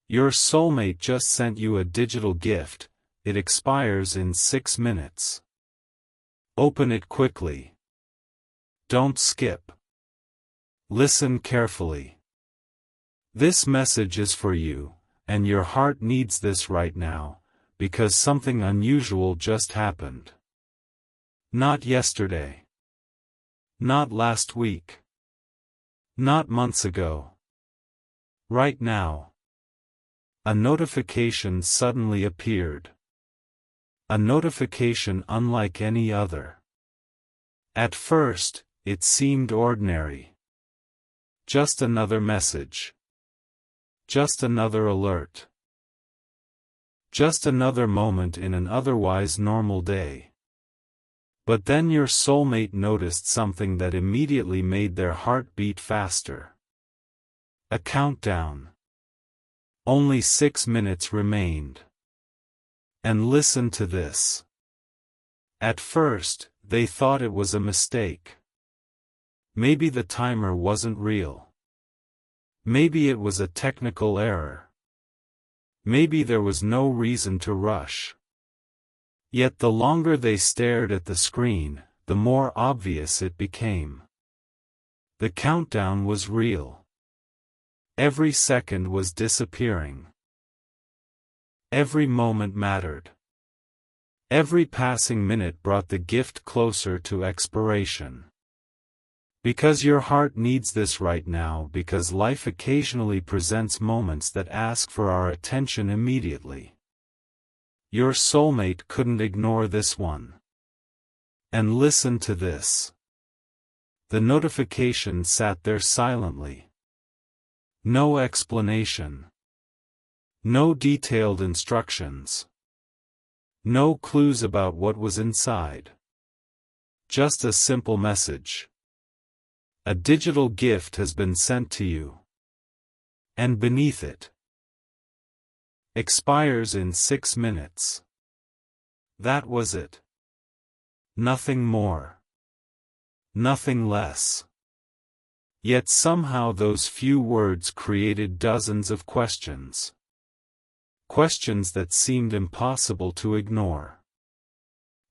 Your soulmate just sent you a digital gift. It expires in 6 minutes. Open it quickly. Don't skip. Listen carefully. This message is for you, and your heart needs this right now, because something unusual just happened. Not yesterday. Not last week. Not months ago. Right now. A notification suddenly appeared. A notification unlike any other. At first, it seemed ordinary. Just another message. Just another alert. Just another moment in an otherwise normal day. But then your soulmate noticed something that immediately made their heart beat faster. A countdown. Only 6 minutes remained. And listen to this. At first, they thought it was a mistake. Maybe the timer wasn't real. Maybe it was a technical error. Maybe there was no reason to rush. Yet the longer they stared at the screen, the more obvious it became. The countdown was real. Every second was disappearing. Every moment mattered. Every passing minute brought the gift closer to expiration. Because your heart needs this right now, because life occasionally presents moments that ask for our attention immediately. Your soulmate couldn't ignore this one. And listen to this. The notification sat there silently. No explanation. No detailed instructions. No clues about what was inside. Just a simple message. A digital gift has been sent to you. And beneath it, expires in 6 minutes. That was it. Nothing more. Nothing less. Yet somehow those few words created dozens of questions. Questions that seemed impossible to ignore.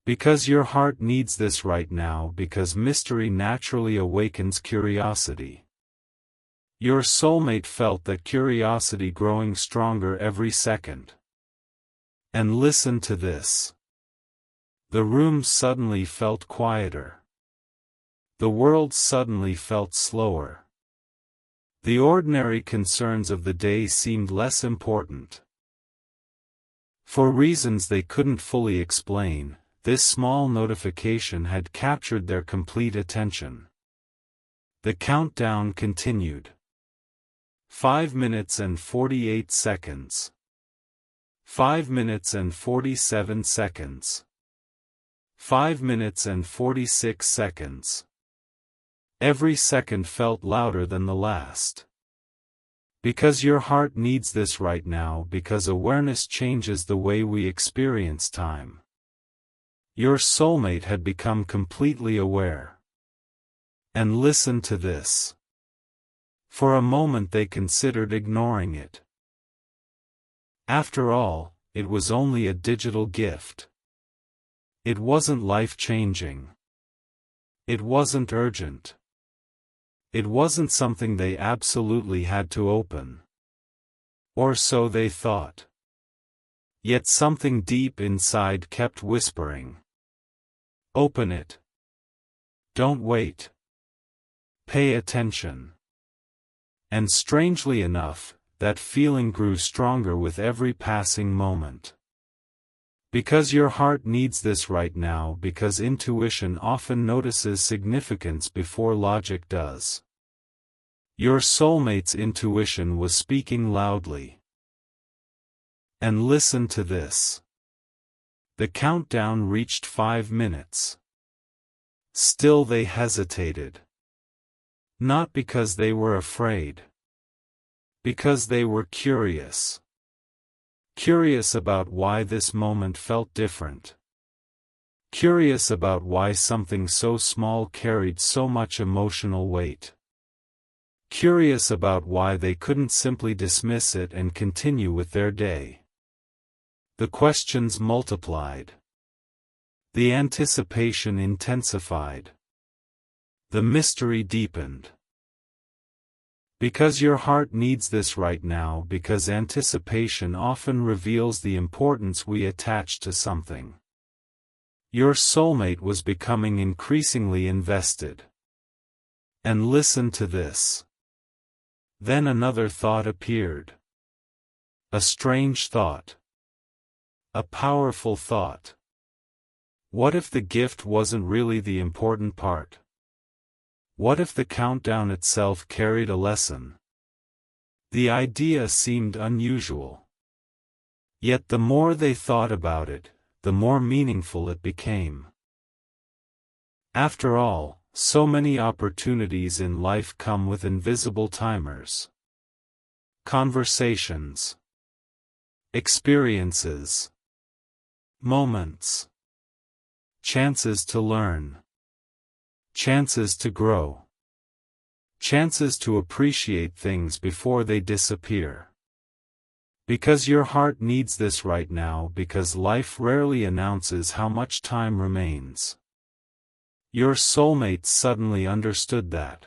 Because your heart needs this right now, because mystery naturally awakens curiosity. Your soulmate felt that curiosity growing stronger every second. And listen to this. The room suddenly felt quieter. The world suddenly felt slower. The ordinary concerns of the day seemed less important. For reasons they couldn't fully explain, this small notification had captured their complete attention. The countdown continued. 5 minutes and 48 seconds. 5 minutes and 47 seconds. 5 minutes and 46 seconds. Every second felt louder than the last. Because your heart needs this right now, because awareness changes the way we experience time. Your soulmate had become completely aware. And listen to this. For a moment they considered ignoring it. After all, it was only a digital gift. It wasn't life-changing. It wasn't urgent. It wasn't something they absolutely had to open. Or so they thought. Yet something deep inside kept whispering. Open it. Don't wait. Pay attention. And strangely enough, that feeling grew stronger with every passing moment. Because your heart needs this right now, because intuition often notices significance before logic does. Your soulmate's intuition was speaking loudly. And listen to this. The countdown reached 5 minutes. Still they hesitated. Not because they were afraid. Because they were curious. Curious about why this moment felt different. Curious about why something so small carried so much emotional weight. curious about why they couldn't simply dismiss it and continue with their day. The questions multiplied. The anticipation intensified. The mystery deepened. Because your heart needs this right now, because anticipation often reveals the importance we attach to something. Your soulmate was becoming increasingly invested. And listen to this. Then another thought appeared. A strange thought. A powerful thought. What if the gift wasn't really the important part? What if the countdown itself carried a lesson? The idea seemed unusual. Yet the more they thought about it, the more meaningful it became. After all, so many opportunities in life come with invisible timers. Conversations. Experiences. Moments. Chances to learn. Chances to grow. Chances to appreciate things before they disappear. Because your heart needs this right now, because life rarely announces how much time remains. Your soulmate suddenly understood that.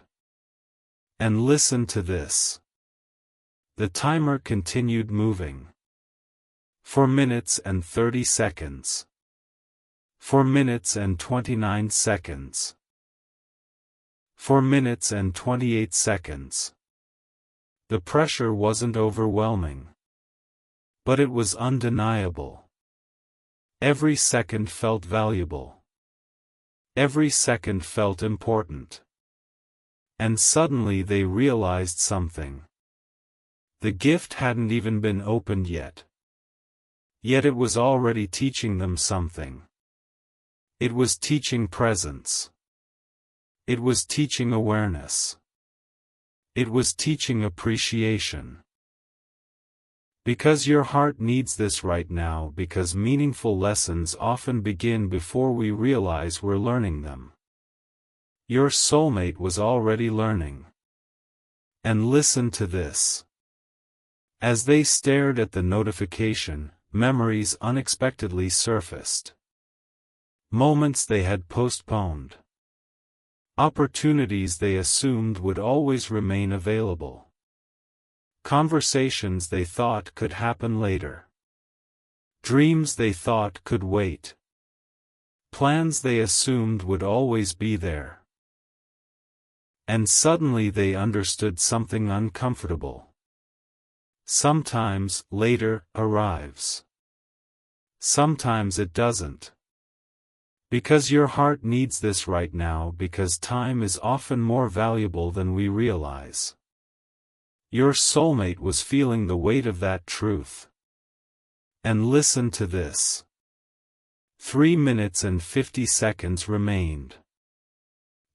And listen to this. The timer continued moving. For minutes and 30 seconds. For minutes and 29 seconds. For minutes and 28 seconds. The pressure wasn't overwhelming. But it was undeniable. Every second felt valuable. Every second felt important. And suddenly they realized something. The gift hadn't even been opened yet. Yet it was already teaching them something. It was teaching presence. It was teaching awareness. It was teaching appreciation. Because your heart needs this right now, because meaningful lessons often begin before we realize we're learning them. Your soulmate was already learning. And listen to this. As they stared at the notification, memories unexpectedly surfaced. Moments they had postponed. Opportunities they assumed would always remain available. Conversations they thought could happen later. Dreams they thought could wait. Plans they assumed would always be there. And suddenly they understood something uncomfortable. Sometimes later arrives. Sometimes it doesn't. Because your heart needs this right now, because time is often more valuable than we realize. Your soulmate was feeling the weight of that truth. And listen to this. 3 minutes and 50 seconds remained.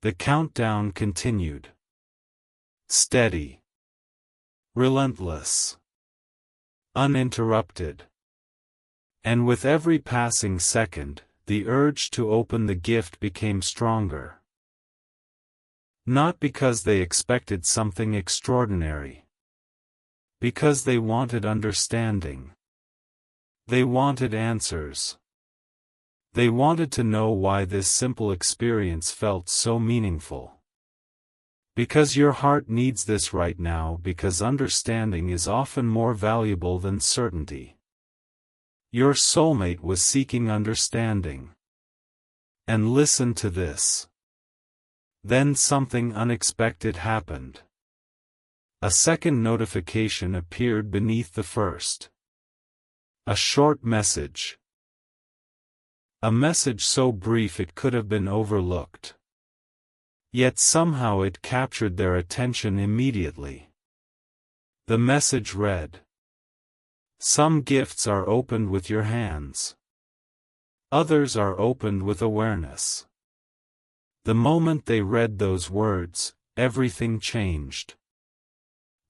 The countdown continued. Steady. Relentless. Uninterrupted. And with every passing second, the urge to open the gift became stronger. Not because they expected something extraordinary. Because they wanted understanding. They wanted answers. They wanted to know why this simple experience felt so meaningful. Because your heart needs this right now, because understanding is often more valuable than certainty. Your soulmate was seeking understanding. And listen to this. Then something unexpected happened. A second notification appeared beneath the first. A short message. A message so brief it could have been overlooked. Yet somehow it captured their attention immediately. The message read: Some gifts are opened with your hands. Others are opened with awareness. The moment they read those words, everything changed.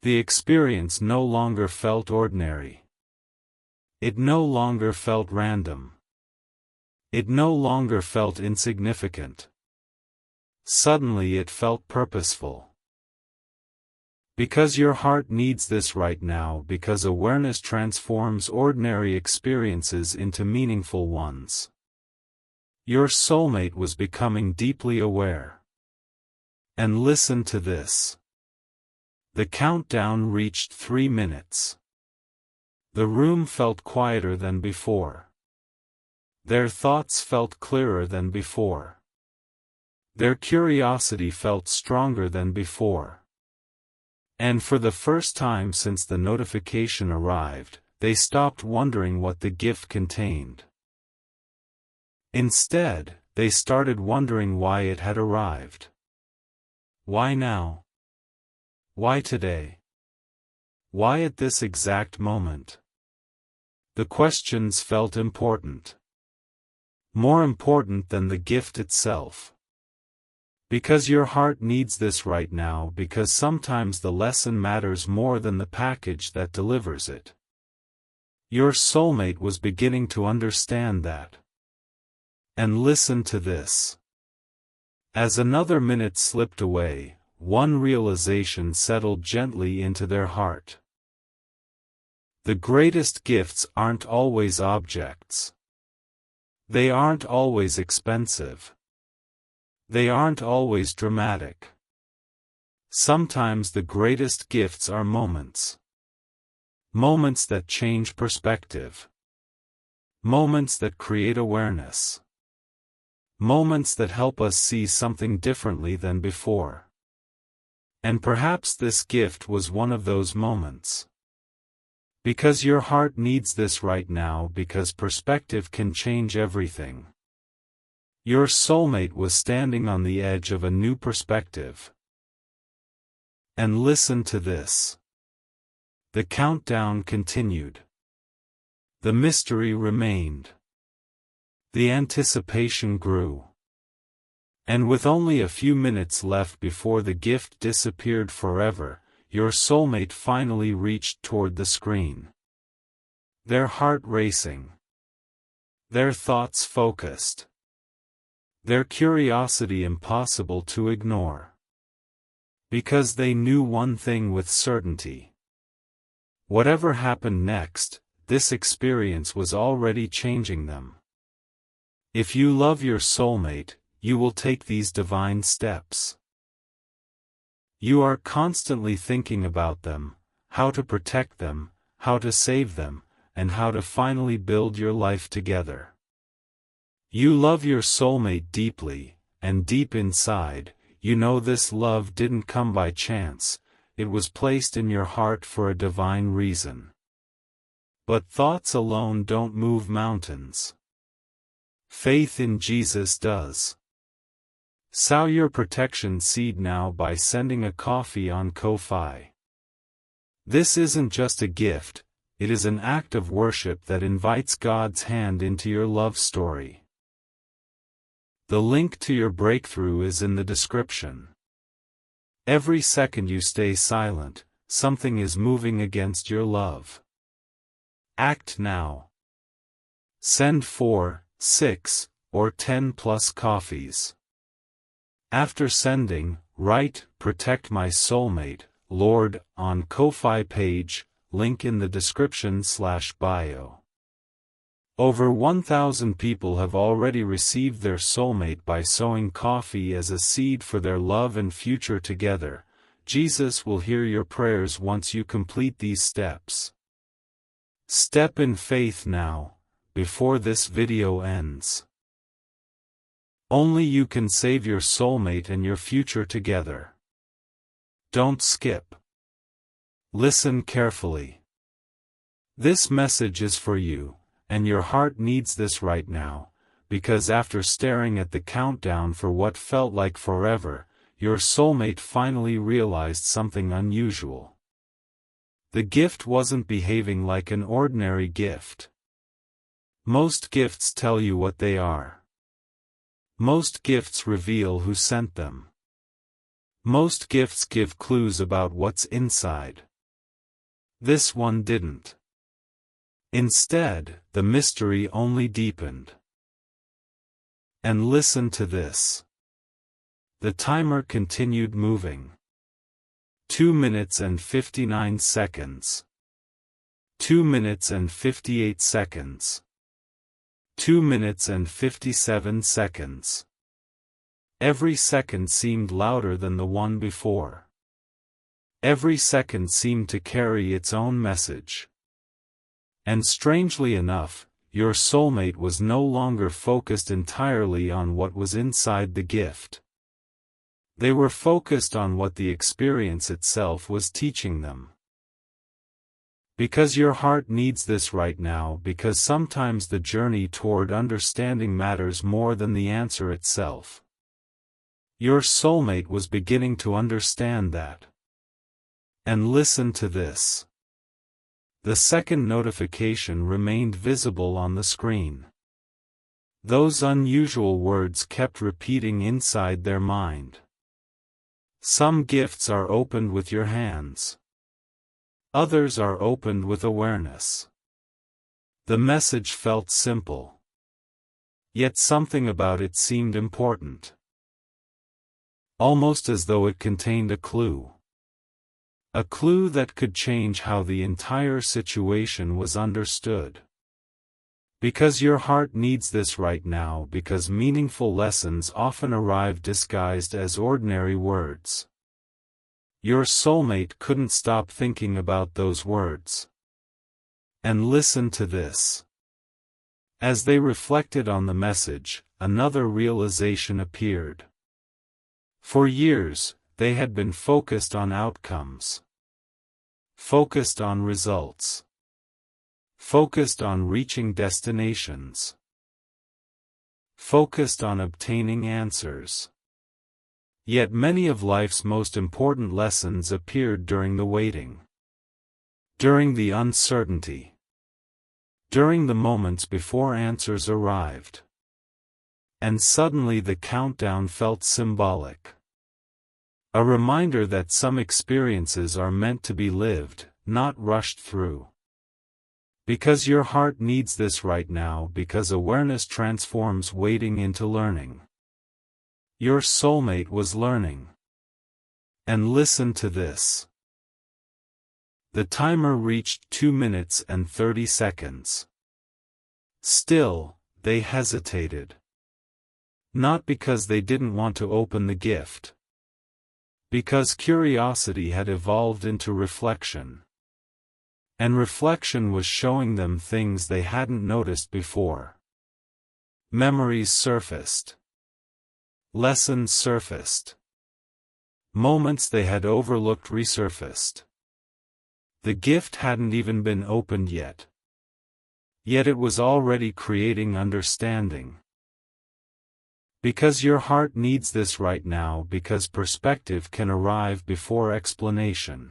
The experience no longer felt ordinary. It no longer felt random. It no longer felt insignificant. Suddenly it felt purposeful. Because your heart needs this right now, because awareness transforms ordinary experiences into meaningful ones. Your soulmate was becoming deeply aware. And listen to this. The countdown reached 3 minutes. The room felt quieter than before. Their thoughts felt clearer than before. Their curiosity felt stronger than before. And for the first time since the notification arrived, they stopped wondering what the gift contained. Instead, they started wondering why it had arrived. Why now? Why today? Why at this exact moment? The questions felt important. More important than the gift itself. Because your heart needs this right now, because sometimes the lesson matters more than the package that delivers it. Your soulmate was beginning to understand that. And listen to this. As another minute slipped away, one realization settled gently into their heart. The greatest gifts aren't always objects. They aren't always expensive. They aren't always dramatic. Sometimes the greatest gifts are moments. Moments that change perspective. Moments that create awareness. Moments that help us see something differently than before. And perhaps this gift was one of those moments. Because your heart needs this right now, because perspective can change everything. Your soulmate was standing on the edge of a new perspective. And listen to this. The countdown continued. The mystery remained. The anticipation grew. And with only a few minutes left before the gift disappeared forever, your soulmate finally reached toward the screen. Their heart racing. Their thoughts focused. Their curiosity impossible to ignore. Because they knew one thing with certainty. Whatever happened next, this experience was already changing them. If you love your soulmate, you will take these divine steps. You are constantly thinking about them, how to protect them, how to save them, and how to finally build your life together. You love your soulmate deeply, and deep inside, you know this love didn't come by chance, it was placed in your heart for a divine reason. But thoughts alone don't move mountains. Faith in Jesus does. Sow your protection seed now by sending a coffee on Ko-Fi. This isn't just a gift, it is an act of worship that invites God's hand into your love story. The link to your breakthrough is in the description. Every second you stay silent, something is moving against your love. Act now. Send 4, 6, or 10 plus coffees. After sending, write, "Protect my soulmate, Lord," on Ko-Fi page, link in the description/bio. Over 1,000 people have already received their soulmate by sowing coffee as a seed for their love and future together. Jesus will hear your prayers once you complete these steps. Step in faith now, before this video ends. Only you can save your soulmate and your future together. Don't skip. Listen carefully. This message is for you, and your heart needs this right now, because after staring at the countdown for what felt like forever, your soulmate finally realized something unusual. The gift wasn't behaving like an ordinary gift. Most gifts tell you what they are. Most gifts reveal who sent them. Most gifts give clues about what's inside. This one didn't. Instead, the mystery only deepened. And listen to this. The timer continued moving. 2 minutes and 59 seconds. 2 minutes and 58 seconds. 2 minutes and 57 seconds. Every second seemed louder than the one before. Every second seemed to carry its own message. And strangely enough, your soulmate was no longer focused entirely on what was inside the gift. They were focused on what the experience itself was teaching them. Because your heart needs this right now, because sometimes the journey toward understanding matters more than the answer itself. Your soulmate was beginning to understand that. And listen to this. The second notification remained visible on the screen. Those unusual words kept repeating inside their mind. Some gifts are opened with your hands. Others are opened with awareness. The message felt simple. Yet something about it seemed important. Almost as though it contained a clue. A clue that could change how the entire situation was understood. Because your heart needs this right now, because meaningful lessons often arrive disguised as ordinary words. Your soulmate couldn't stop thinking about those words. And listen to this. As they reflected on the message, another realization appeared. For years, they had been focused on outcomes. Focused on results. Focused on reaching destinations. Focused on obtaining answers. Yet many of life's most important lessons appeared during the waiting. During the uncertainty. During the moments before answers arrived. And suddenly the countdown felt symbolic. A reminder that some experiences are meant to be lived, not rushed through. Because your heart needs this right now, because awareness transforms waiting into learning. Your soulmate was learning. And listen to this. The timer reached 2 minutes and 30 seconds. Still, they hesitated. Not because they didn't want to open the gift. Because curiosity had evolved into reflection. And reflection was showing them things they hadn't noticed before. Memories surfaced. Lessons surfaced. Moments they had overlooked resurfaced. The gift hadn't even been opened yet. Yet it was already creating understanding. Because your heart needs this right now, because perspective can arrive before explanation.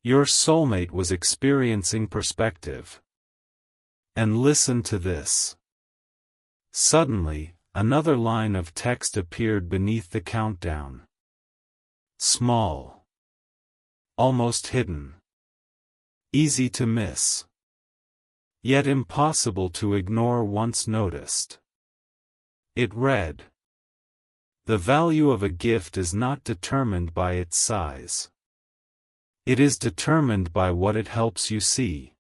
Your soulmate was experiencing perspective. And listen to this. Suddenly, another line of text appeared beneath the countdown. Small. Almost hidden. Easy to miss. Yet impossible to ignore once noticed. It read, "The value of a gift is not determined by its size. It is determined by what it helps you see."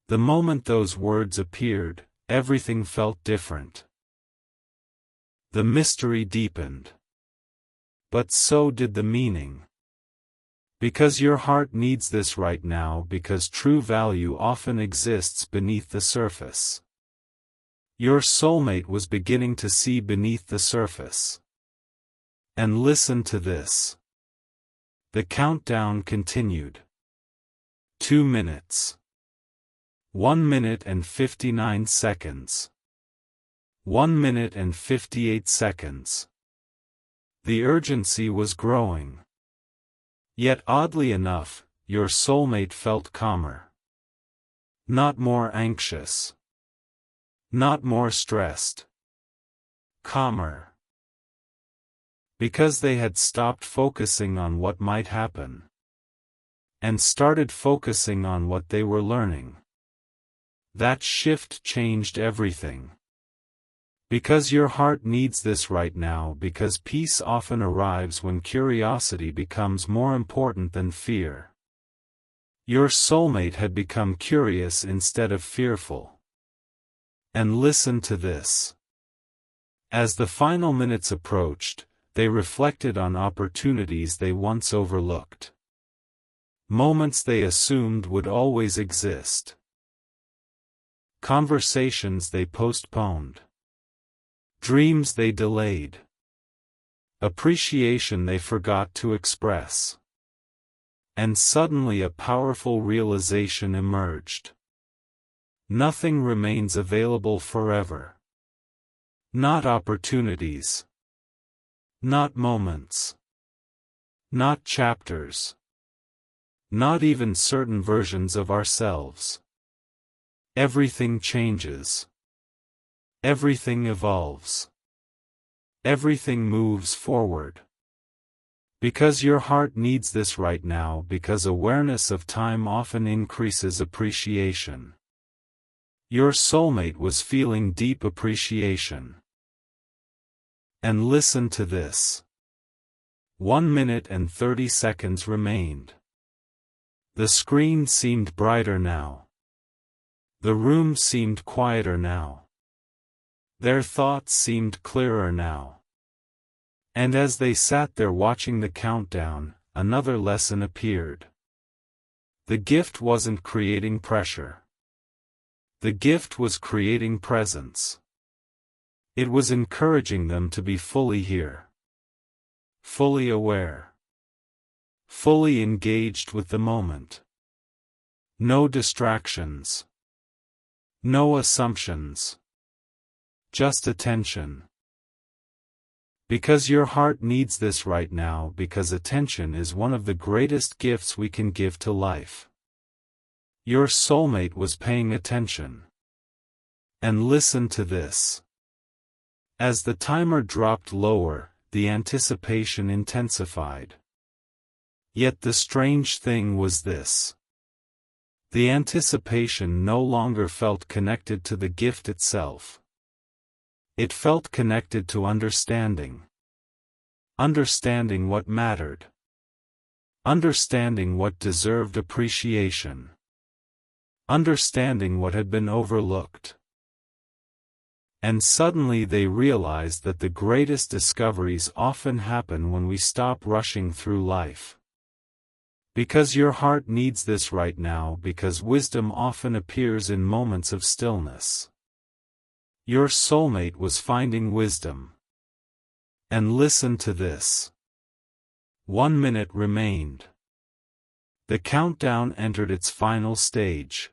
The moment those words appeared, everything felt different. The mystery deepened. But so did the meaning. Because your heart needs this right now, because true value often exists beneath the surface. Your soulmate was beginning to see beneath the surface. And listen to this. The countdown continued. 2 minutes. 1 minute and 59 seconds. 1 minute and 58 seconds. The urgency was growing. Yet oddly enough, your soulmate felt calmer. Not more anxious. Not more stressed. Calmer. Because they had stopped focusing on what might happen. And started focusing on what they were learning. That shift changed everything. Because your heart needs this right now, because peace often arrives when curiosity becomes more important than fear. Your soulmate had become curious instead of fearful. And listen to this. As the final minutes approached, they reflected on opportunities they once overlooked. Moments they assumed would always exist. Conversations they postponed. Dreams they delayed. Appreciation they forgot to express. And suddenly a powerful realization emerged. Nothing remains available forever. Not opportunities. Not moments. Not chapters. Not even certain versions of ourselves. Everything changes. Everything evolves. Everything moves forward. Because your heart needs this right now, because awareness of time often increases appreciation. Your soulmate was feeling deep appreciation. And listen to this. 1 minute and 30 seconds remained. The screen seemed brighter now. The room seemed quieter now. Their thoughts seemed clearer now. And as they sat there watching the countdown, another lesson appeared. The gift wasn't creating pressure. The gift was creating presence. It was encouraging them to be fully here. Fully aware. Fully engaged with the moment. No distractions. No assumptions. Just attention. Because your heart needs this right now, because attention is one of the greatest gifts we can give to life. Your soulmate was paying attention. And listen to this. As the timer dropped lower, the anticipation intensified. Yet the strange thing was this. The anticipation no longer felt connected to the gift itself. It felt connected to understanding. Understanding what mattered. Understanding what deserved appreciation. Understanding what had been overlooked. And suddenly they realized that the greatest discoveries often happen when we stop rushing through life. Because your heart needs this right now, because wisdom often appears in moments of stillness. Your soulmate was finding wisdom. And listen to this. 1 minute remained. The countdown entered its final stage.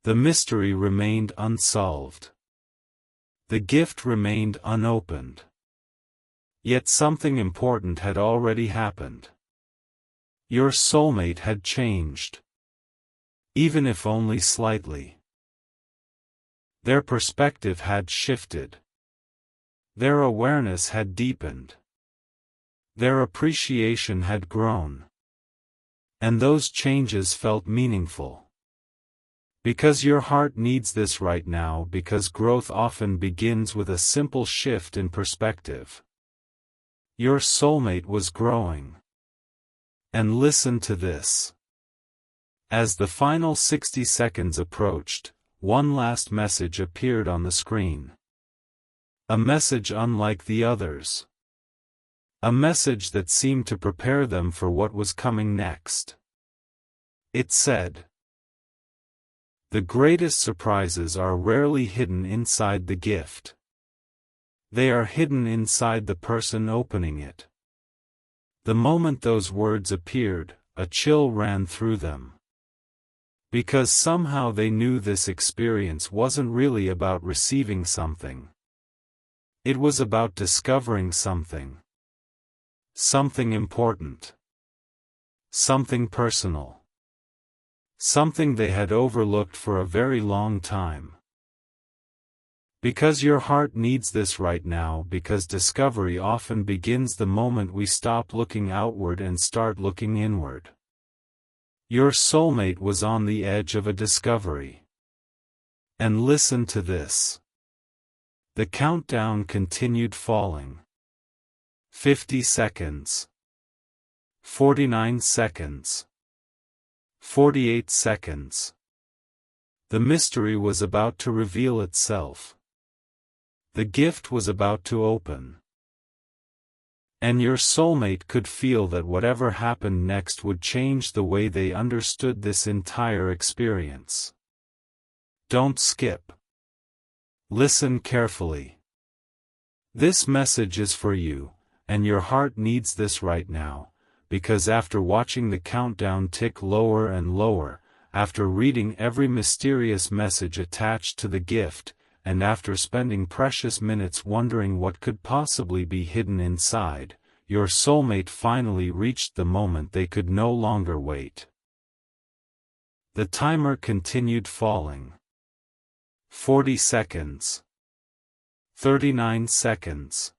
The mystery remained unsolved. The gift remained unopened. Yet something important had already happened. Your soulmate had changed. Even if only slightly. Their perspective had shifted. Their awareness had deepened. Their appreciation had grown. And those changes felt meaningful. Because your heart needs this right now, because growth often begins with a simple shift in perspective. Your soulmate was growing. And listen to this. As the final 60 seconds approached, one last message appeared on the screen. A message unlike the others. A message that seemed to prepare them for what was coming next. It said, "The greatest surprises are rarely hidden inside the gift. They are hidden inside the person opening it." The moment those words appeared, a chill ran through them. Because somehow they knew this experience wasn't really about receiving something. It was about discovering something. Something important. Something personal. Something they had overlooked for a very long time. Because your heart needs this right now, because discovery often begins the moment we stop looking outward and start looking inward. Your soulmate was on the edge of a discovery. And listen to this. The countdown continued falling. 50 seconds. 49 seconds. 48 seconds. The mystery was about to reveal itself. The gift was about to open. And your soulmate could feel that whatever happened next would change the way they understood this entire experience. Don't skip. Listen carefully. This message is for you, and your heart needs this right now, because after watching the countdown tick lower and lower, after reading every mysterious message attached to the gift, and after spending precious minutes wondering what could possibly be hidden inside, your soulmate finally reached the moment they could no longer wait. The timer continued falling. 40 seconds. 39 seconds.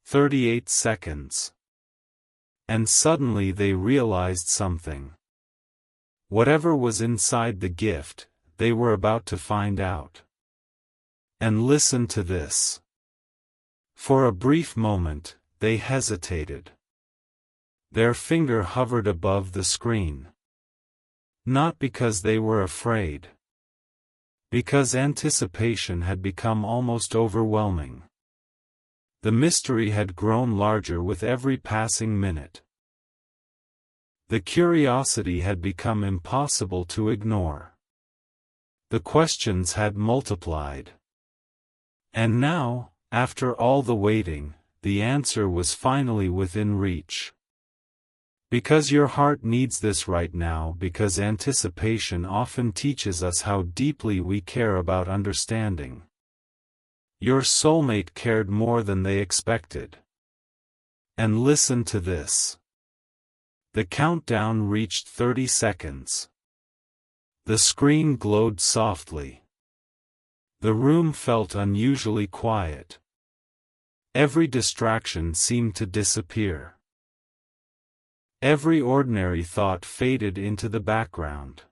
38 seconds. And suddenly they realized something. Whatever was inside the gift, they were about to find out. And listen to this. For a brief moment, they hesitated. Their finger hovered above the screen. Not because they were afraid. Because anticipation had become almost overwhelming. The mystery had grown larger with every passing minute. The curiosity had become impossible to ignore. The questions had multiplied. And now, after all the waiting, the answer was finally within reach. Because your heart needs this right now, because anticipation often teaches us how deeply we care about understanding. Your soulmate cared more than they expected. And listen to this. The countdown reached 30 seconds. The screen glowed softly. The room felt unusually quiet. Every distraction seemed to disappear. Every ordinary thought faded into the background.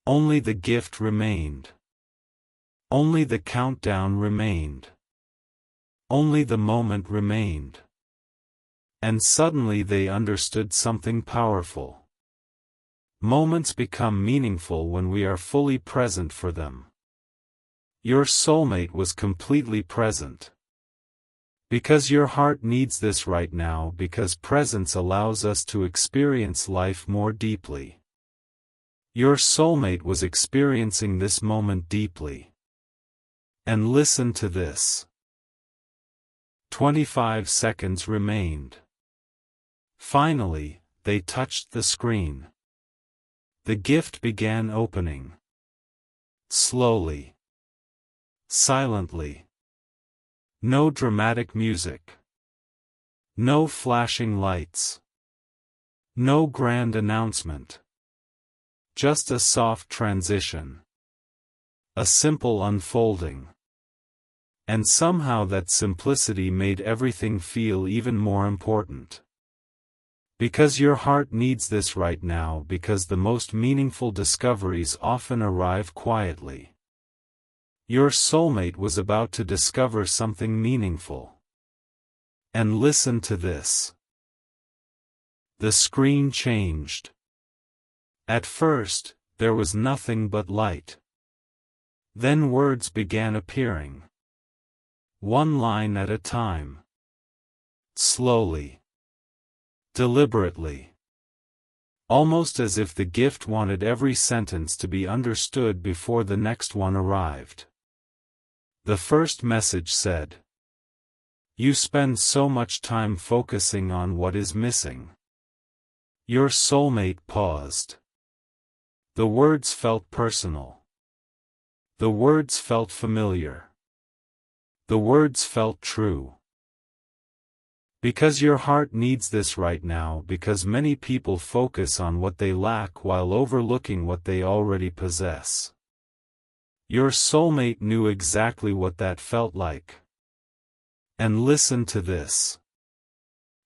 Only the gift remained. Only the countdown remained. Only the moment remained. And suddenly they understood something powerful. Moments become meaningful when we are fully present for them. Your soulmate was completely present. Because your heart needs this right now, because presence allows us to experience life more deeply. Your soulmate was experiencing this moment deeply. And listen to this. 25 seconds remained. Finally, they touched the screen. The gift began opening. Slowly. Silently. No dramatic music. No flashing lights. No grand announcement. Just a soft transition. A simple unfolding. And somehow that simplicity made everything feel even more important. Because your heart needs this right now, because the most meaningful discoveries often arrive quietly. Your soulmate was about to discover something meaningful. And listen to this. The screen changed. At first, there was nothing but light. Then words began appearing. One line at a time. Slowly. Deliberately. Almost as if the gift wanted every sentence to be understood before the next one arrived. The first message said, "You spend so much time focusing on what is missing." Your soulmate paused. The words felt personal. The words felt familiar. The words felt true. Because your heart needs this right now, because many people focus on what they lack while overlooking what they already possess. Your soulmate knew exactly what that felt like. And listen to this.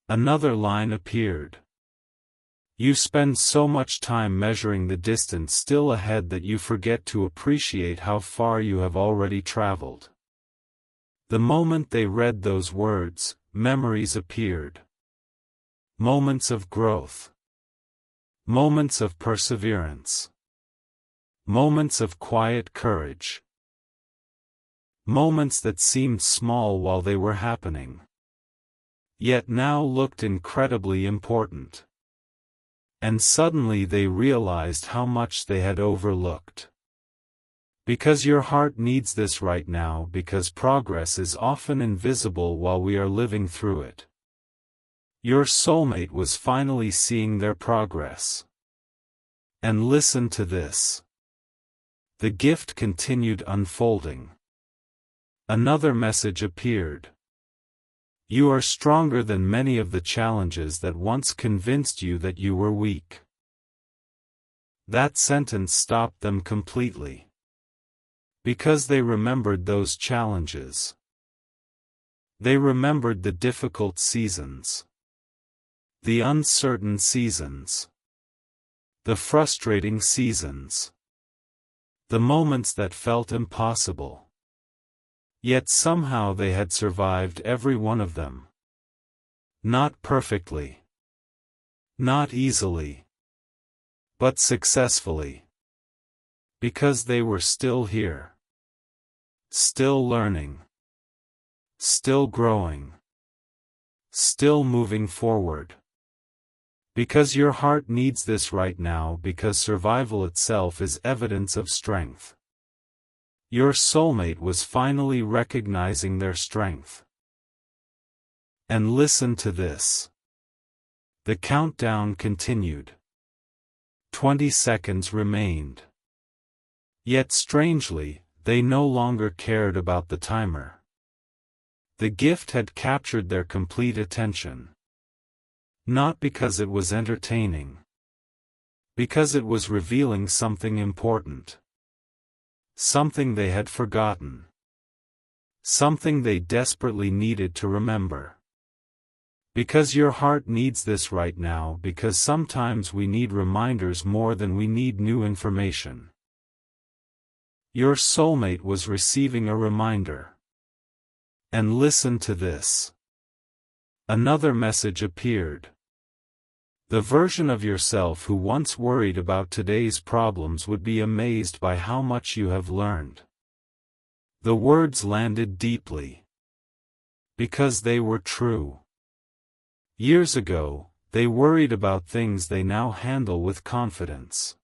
Another line appeared. You spend so much time measuring the distance still ahead that you forget to appreciate how far you have already traveled. The moment they read those words, memories appeared. Moments of growth. Moments of perseverance. Moments of quiet courage. Moments that seemed small while they were happening, yet now looked incredibly important. And suddenly they realized how much they had overlooked. Because your heart needs this right now, because progress is often invisible while we are living through it. Your soulmate was finally seeing their progress. And listen to this. The gift continued unfolding. Another message appeared. You are stronger than many of the challenges that once convinced you that you were weak. That sentence stopped them completely. Because they remembered those challenges. They remembered the difficult seasons. The uncertain seasons. The frustrating seasons. The moments that felt impossible. Yet somehow they had survived every one of them. Not perfectly. Not easily. But successfully. Because they were still here. Still learning. Still growing. Still moving forward. Because your heart needs this right now, because survival itself is evidence of strength. Your soulmate was finally recognizing their strength. And listen to this. The countdown continued. 20 seconds remained. Yet strangely, they no longer cared about the timer. The gift had captured their complete attention. Not because it was entertaining. Because it was revealing something important. Something they had forgotten. Something they desperately needed to remember. Because your heart needs this right now, because sometimes we need reminders more than we need new information. Your soulmate was receiving a reminder. And listen to this. Another message appeared. The version of yourself who once worried about today's problems would be amazed by how much you have learned. The words landed deeply. Because they were true. Years ago, they worried about things they now handle with confidence.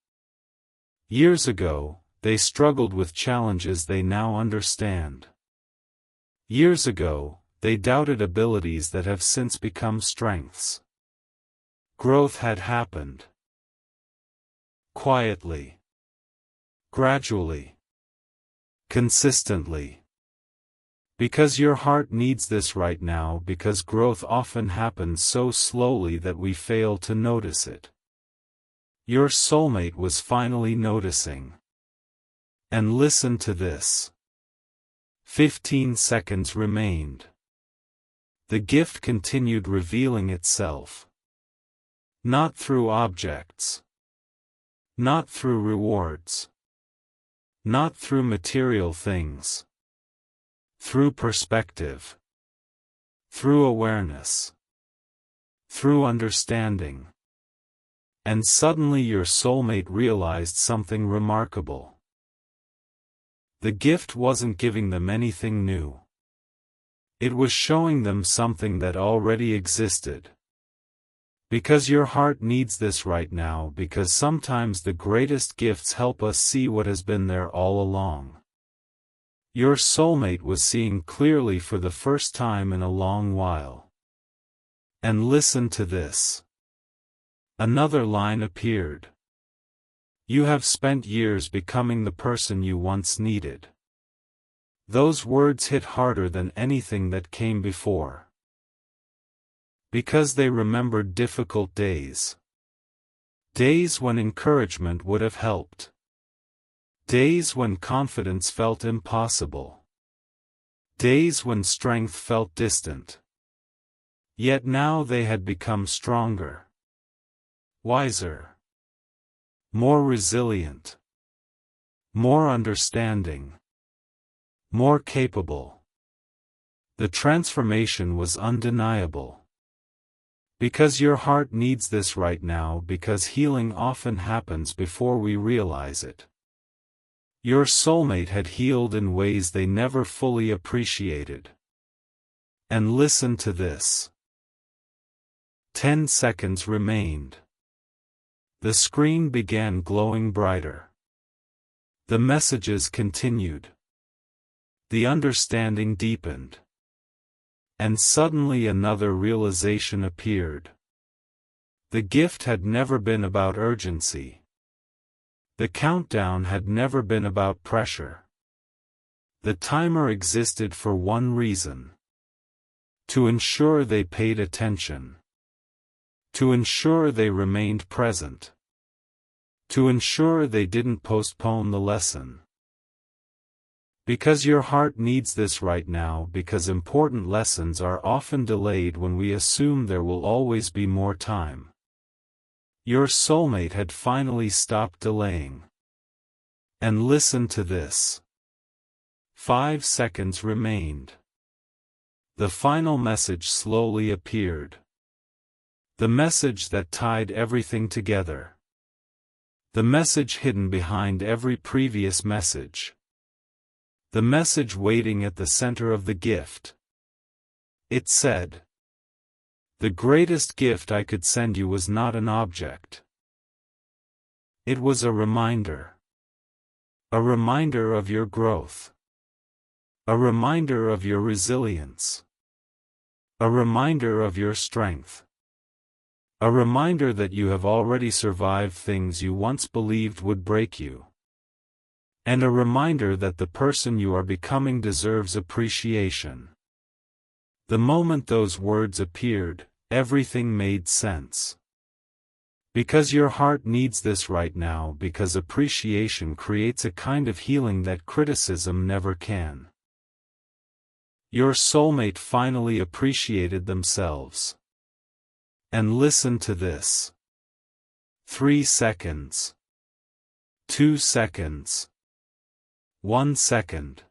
Years ago, they struggled with challenges they now understand. Years ago, they doubted abilities that have since become strengths. Growth had happened. Quietly. Gradually. Consistently. Because your heart needs this right now, because growth often happens so slowly that we fail to notice it. Your soulmate was finally noticing. And listen to this. 15 seconds remained. The gift continued revealing itself. Not through objects. Not through rewards. Not through material things. Through perspective. Through awareness. Through understanding. And suddenly your soulmate realized something remarkable. The gift wasn't giving them anything new. It was showing them something that already existed. Because your heart needs this right now, because sometimes the greatest gifts help us see what has been there all along. Your soulmate was seeing clearly for the first time in a long while. And listen to this. Another line appeared. You have spent years becoming the person you once needed. Those words hit harder than anything that came before. Because they remembered difficult days. Days when encouragement would have helped. Days when confidence felt impossible. Days when strength felt distant. Yet now they had become stronger. Wiser. More resilient. More understanding. More capable. The transformation was undeniable. Because your heart needs this right now, because healing often happens before we realize it. Your soulmate had healed in ways they never fully appreciated. And listen to this. 10 seconds remained. The screen began glowing brighter. The messages continued. The understanding deepened. And suddenly another realization appeared. The gift had never been about urgency. The countdown had never been about pressure. The timer existed for one reason. To ensure they paid attention. To ensure they remained present. To ensure they didn't postpone the lesson. Because your heart needs this right now, because important lessons are often delayed when we assume there will always be more time. Your soulmate had finally stopped delaying. And listen to this. 5 seconds remained. The final message slowly appeared. The message that tied everything together. The message hidden behind every previous message. The message waiting at the center of the gift. It said, "The greatest gift I could send you was not an object. It was a reminder. A reminder of your growth. A reminder of your resilience. A reminder of your strength. A reminder that you have already survived things you once believed would break you. And a reminder that the person you are becoming deserves appreciation." The moment those words appeared, everything made sense. Because your heart needs this right now, because appreciation creates a kind of healing that criticism never can. Your soulmate finally appreciated themselves. And listen to this. 3 seconds. 2 seconds. 1 second.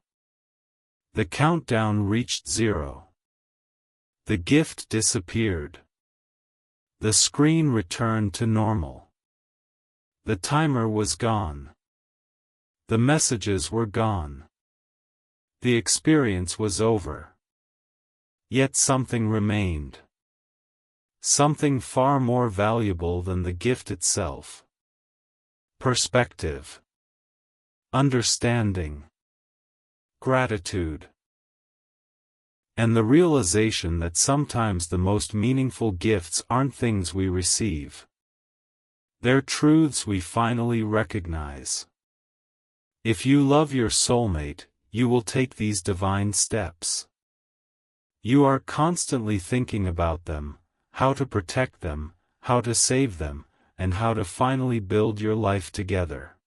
The countdown reached 0. The gift disappeared. The screen returned to normal. The timer was gone. The messages were gone. The experience was over. Yet something remained. Something far more valuable than the gift itself. Perspective. Understanding. Gratitude. And the realization that sometimes the most meaningful gifts aren't things we receive. They're truths we finally recognize. If you love your soulmate, you will take these divine steps. You are constantly thinking about them, how to protect them, how to save them, and how to finally build your life together.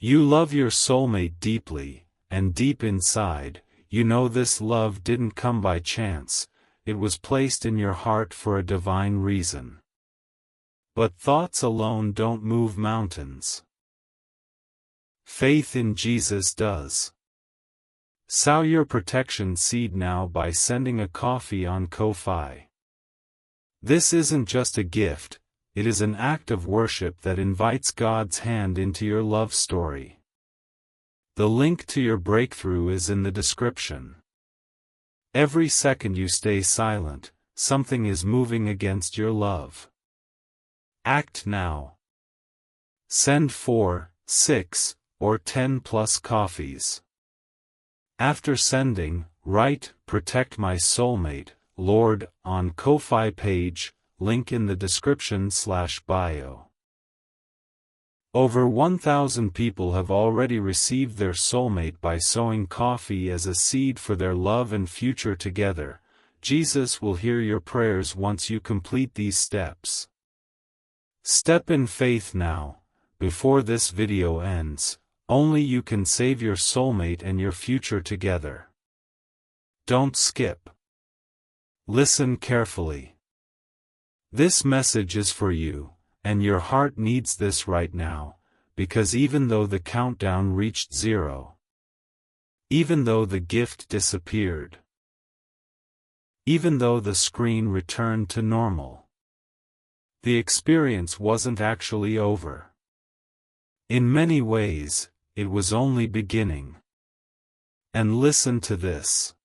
You love your soulmate deeply, and deep inside, you know this love didn't come by chance, it was placed in your heart for a divine reason. But thoughts alone don't move mountains. Faith in Jesus does. Sow your protection seed now by sending a coffee on Ko-Fi. This isn't just a gift, it is an act of worship that invites God's hand into your love story. The link to your breakthrough is in the description. Every second you stay silent, something is moving against your love. Act now. Send 4, 6, or 10 plus coffees. After sending, write, "Protect my soulmate, Lord," on Ko-Fi page, link in the description/bio. Over 1,000 people have already received their soulmate by sowing coffee as a seed for their love and future together. Jesus will hear your prayers once you complete these steps. Step in faith now, before this video ends. Only you can save your soulmate and your future together. Don't skip. Listen carefully. This message is for you. And your heart needs this right now, because even though the countdown reached 0, even though the gift disappeared, Even though the screen returned to normal, the experience wasn't actually over. In many ways, it was only beginning. And listen to this.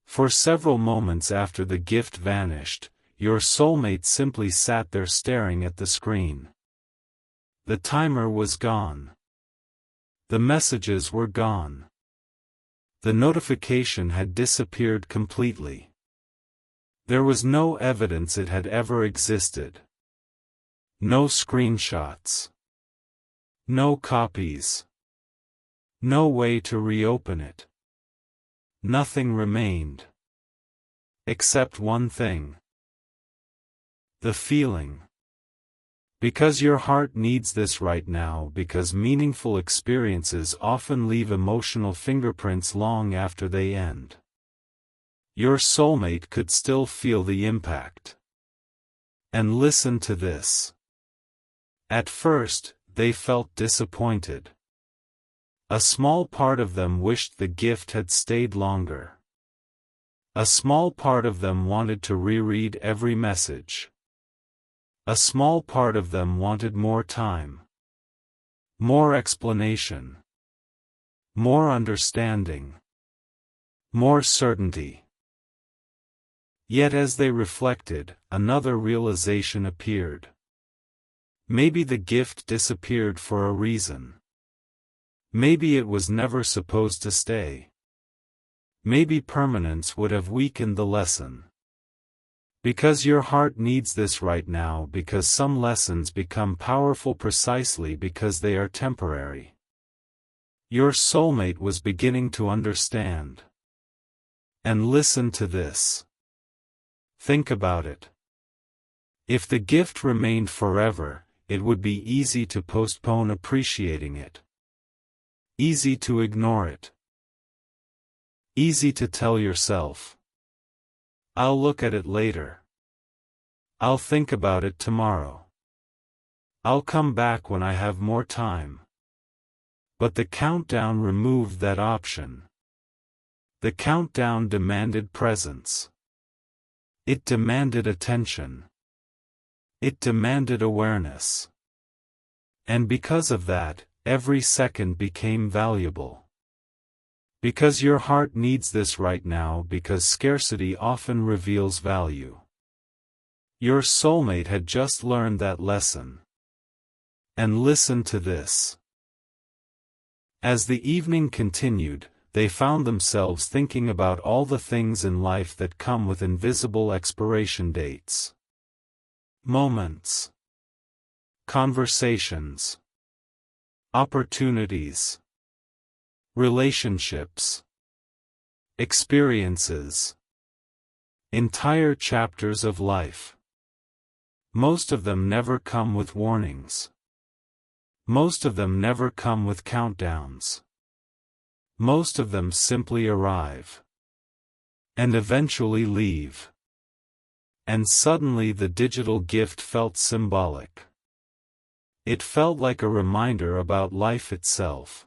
For several moments after the gift vanished, your soulmate simply sat there staring at the screen. The timer was gone. The messages were gone. The notification had disappeared completely. There was no evidence it had ever existed. No screenshots. No copies. No way to reopen it. Nothing remained. Except one thing. The feeling. Because your heart needs this right now, because meaningful experiences often leave emotional fingerprints long after they end. Your soulmate could still feel the impact. And listen to this. At first, they felt disappointed. A small part of them wished the gift had stayed longer. A small part of them wanted to reread every message. A small part of them wanted more time. More explanation. More understanding. More certainty. Yet as they reflected, another realization appeared. Maybe the gift disappeared for a reason. Maybe it was never supposed to stay. Maybe permanence would have weakened the lesson. Because your heart needs this right now, because some lessons become powerful precisely because they are temporary. Your soulmate was beginning to understand. And listen to this. Think about it. If the gift remained forever, it would be easy to postpone appreciating it. Easy to ignore it. Easy to tell yourself, I'll look at it later. I'll think about it tomorrow. I'll come back when I have more time. But the countdown removed that option. The countdown demanded presence. It demanded attention. It demanded awareness. And because of that, every second became valuable. Because your heart needs this right now, because scarcity often reveals value. Your soulmate had just learned that lesson. And listen to this. As the evening continued, they found themselves thinking about all the things in life that come with invisible expiration dates. Moments. Conversations. Opportunities. Relationships. Experiences. Entire chapters of life. Most of them never come with warnings. Most of them never come with countdowns. Most of them simply arrive. And eventually leave. And suddenly the digital gift felt symbolic. It felt like a reminder about life itself.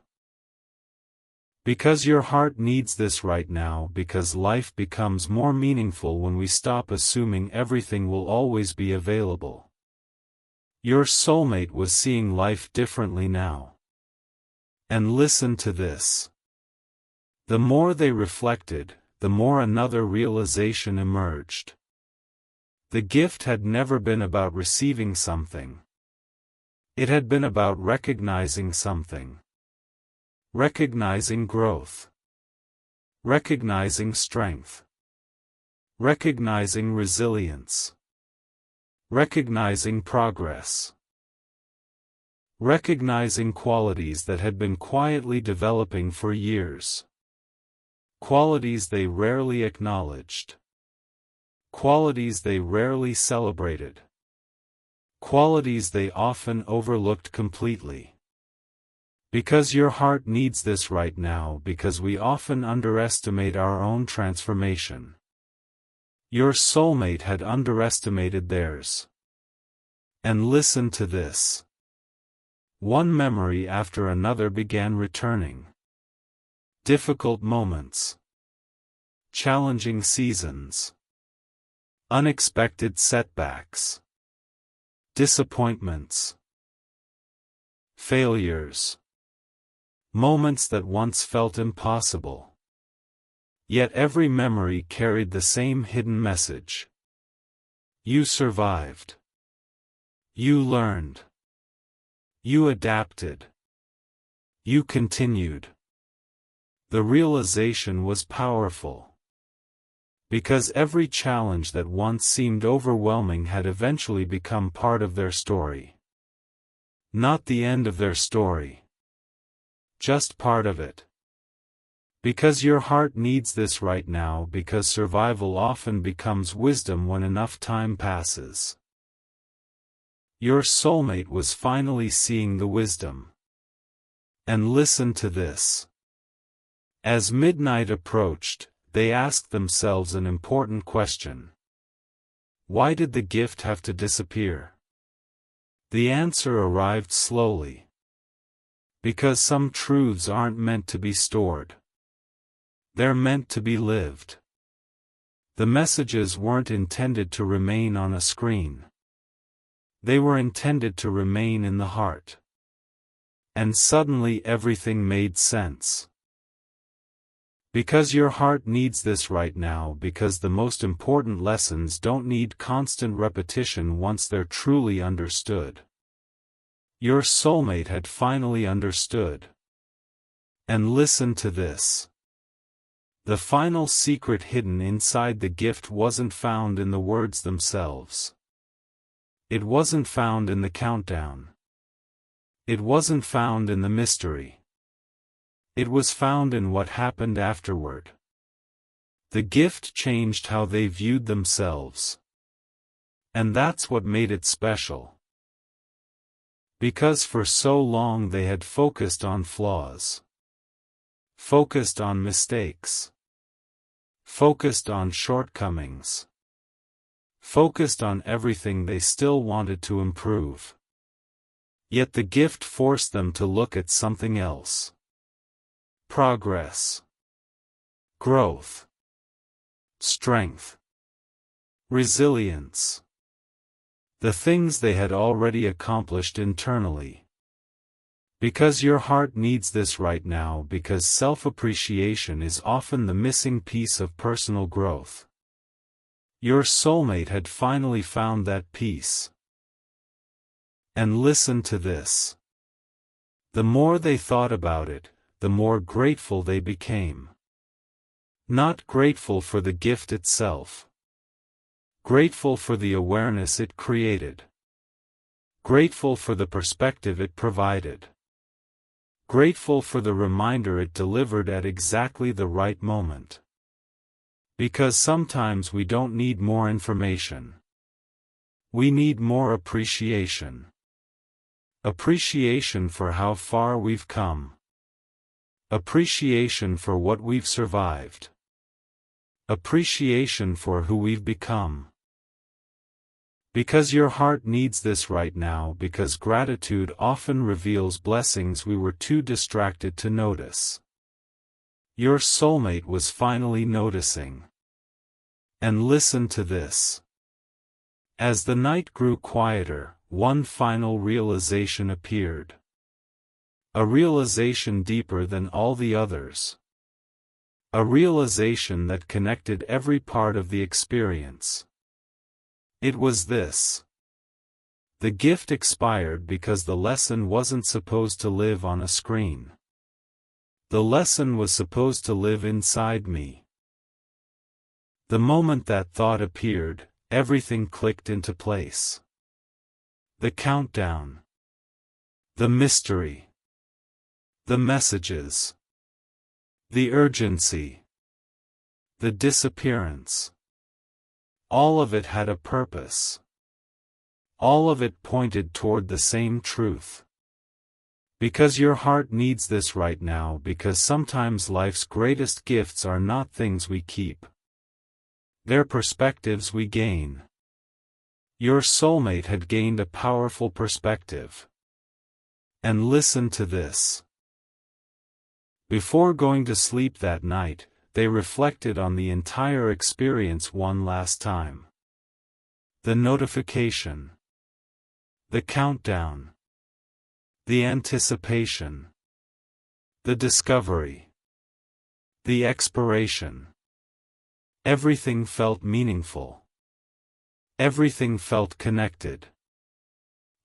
Because your heart needs this right now, because life becomes more meaningful when we stop assuming everything will always be available. Your soulmate was seeing life differently now. And listen to this. The more they reflected, the more another realization emerged. The gift had never been about receiving something. It had been about recognizing something. Recognizing growth. Recognizing strength. Recognizing resilience. Recognizing progress. Recognizing qualities that had been quietly developing for years. Qualities they rarely acknowledged. Qualities they rarely celebrated. Qualities they often overlooked completely. Because your heart needs this right now, because we often underestimate our own transformation. Your soulmate had underestimated theirs. And listen to this. One memory after another began returning. Difficult moments. challenging seasons, unexpected setbacks, disappointments, failures, moments that once felt impossible. Yet every memory carried the same hidden message. You survived. You learned. You adapted. You continued. The realization was powerful. Because every challenge that once seemed overwhelming had eventually become part of their story. Not the end of their story. Just part of it. Because your heart needs this right now, because survival often becomes wisdom when enough time passes. Your soulmate was finally seeing the wisdom. And listen to this. As midnight approached, they asked themselves an important question. Why did the gift have to disappear? The answer arrived slowly. Because some truths aren't meant to be stored. They're meant to be lived. The messages weren't intended to remain on a screen. They were intended to remain in the heart. And suddenly everything made sense. Because your heart needs this right now, because the most important lessons don't need constant repetition once they're truly understood. Your soulmate had finally understood. And listen to this. The final secret hidden inside the gift wasn't found in the words themselves. It wasn't found in the countdown. It wasn't found in the mystery. It was found in what happened afterward. The gift changed how they viewed themselves. And that's what made it special. Because for so long they had focused on flaws. Focused on mistakes. Focused on shortcomings. Focused on everything they still wanted to improve. Yet the gift forced them to look at something else. Progress. Growth. Strength. Resilience. The things they had already accomplished internally. Because your heart needs this right now, because self-appreciation is often the missing piece of personal growth. Your soulmate had finally found that piece. And listen to this. The more they thought about it, the more grateful they became. Not grateful for the gift itself. Grateful for the awareness it created. Grateful for the perspective it provided. Grateful for the reminder it delivered at exactly the right moment. Because sometimes we don't need more information. We need more appreciation. Appreciation for how far we've come. Appreciation for what we've survived. Appreciation for who we've become. Because your heart needs this right now, because gratitude often reveals blessings we were too distracted to notice. Your soulmate was finally noticing. And listen to this. As the night grew quieter, one final realization appeared. A realization deeper than all the others. A realization that connected every part of the experience. It was this. The gift expired because the lesson wasn't supposed to live on a screen. The lesson was supposed to live inside me. The moment that thought appeared, everything clicked into place. The countdown. The mystery. The messages. The urgency. The disappearance. All of it had a purpose. All of it pointed toward the same truth. Because your heart needs this right now, because sometimes life's greatest gifts are not things we keep. They're perspectives we gain. Your soulmate had gained a powerful perspective. And listen to this. Before going to sleep that night, they reflected on the entire experience one last time. The notification. The countdown. The anticipation. The discovery. The expiration. Everything felt meaningful. Everything felt connected.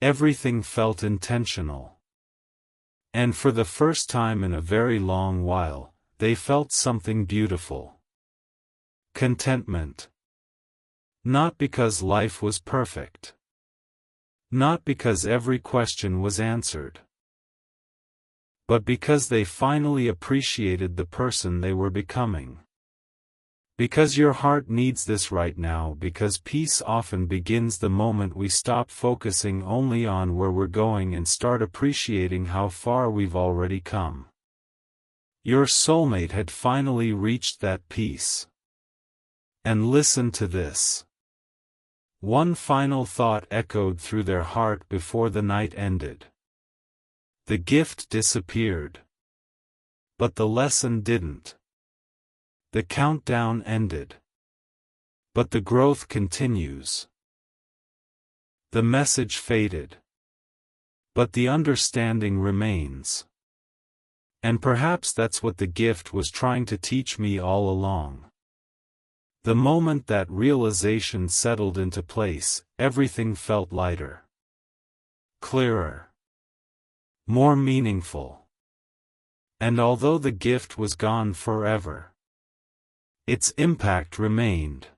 Everything felt intentional. And for the first time in a very long while, they felt something beautiful. Contentment. Not because life was perfect. Not because every question was answered. But because they finally appreciated the person they were becoming. Because your heart needs this right now, because peace often begins the moment we stop focusing only on where we're going and start appreciating how far we've already come. Your soulmate had finally reached that peace. And listen to this. One final thought echoed through their heart before the night ended. The gift disappeared. But the lesson didn't. The countdown ended. But the growth continues. The message faded. But the understanding remains. And perhaps that's what the gift was trying to teach me all along. The moment that realization settled into place, everything felt lighter. Clearer. More meaningful. And although the gift was gone forever, its impact remained.